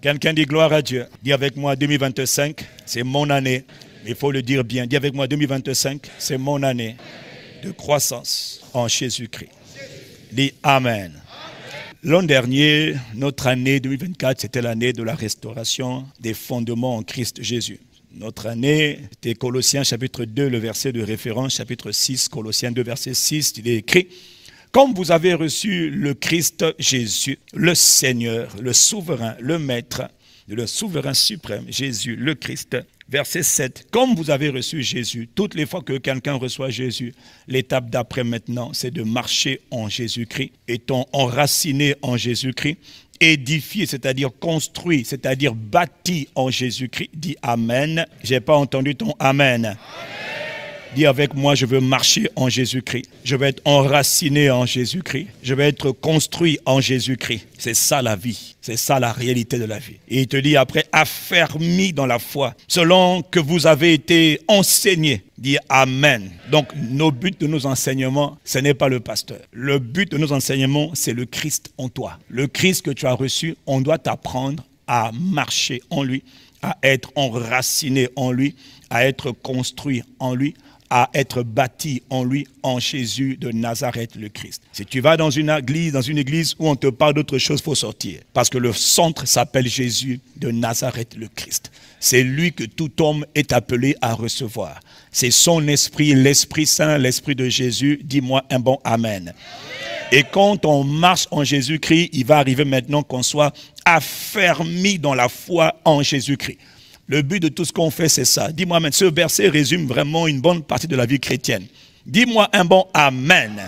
Quelqu'un dit gloire à Dieu. Dis avec moi 2025, c'est mon année. Il faut le dire bien. Dis avec moi 2025, c'est mon année de croissance en Jésus-Christ. Dis Amen. L'an dernier, notre année 2024, c'était l'année de la restauration des fondements en Christ Jésus. Notre année, c'était Colossiens chapitre 2, le verset de référence, chapitre 6, Colossiens 2, verset 6, il est écrit « Comme vous avez reçu le Christ Jésus, le Seigneur, le souverain, le Maître, le souverain suprême, Jésus, le Christ. » Verset 7, « Comme vous avez reçu Jésus, toutes les fois que quelqu'un reçoit Jésus, l'étape d'après maintenant, c'est de marcher en Jésus-Christ, étant enraciné en Jésus-Christ, édifié, c'est-à-dire construit, c'est-à-dire bâti en Jésus-Christ. » Dis Amen. Je n'ai pas entendu ton Amen. Dis avec moi, je veux marcher en Jésus-Christ. Je veux être enraciné en Jésus-Christ. Je veux être construit en Jésus-Christ. C'est ça la vie. C'est ça la réalité de la vie. Et il te dit après, affermi dans la foi, selon que vous avez été enseigné. Dis Amen. Donc, nos buts de nos enseignements, ce n'est pas le pasteur. Le but de nos enseignements, c'est le Christ en toi. Le Christ que tu as reçu, on doit t'apprendre à marcher en lui, à être enraciné en lui, à être construit en lui, à être bâti en lui, en Jésus de Nazareth le Christ. Si tu vas dans une église où on te parle d'autre chose, il faut sortir. Parce que le centre s'appelle Jésus de Nazareth le Christ. C'est lui que tout homme est appelé à recevoir. C'est son esprit, l'Esprit Saint, l'Esprit de Jésus. Dis-moi un bon Amen. Et quand on marche en Jésus-Christ, il va arriver maintenant qu'on soit affermi dans la foi en Jésus-Christ. Le but de tout ce qu'on fait, c'est ça. Dis-moi, ce verset résume vraiment une bonne partie de la vie chrétienne. Dis-moi un bon Amen.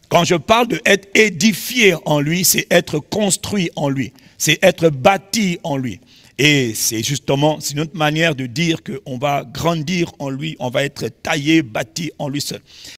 Quand je parle d'être édifié en lui, c'est être construit en lui. C'est être bâti en lui. Et c'est justement, c'est notre manière de dire qu'on va grandir en lui, on va être taillé, bâti en lui seul.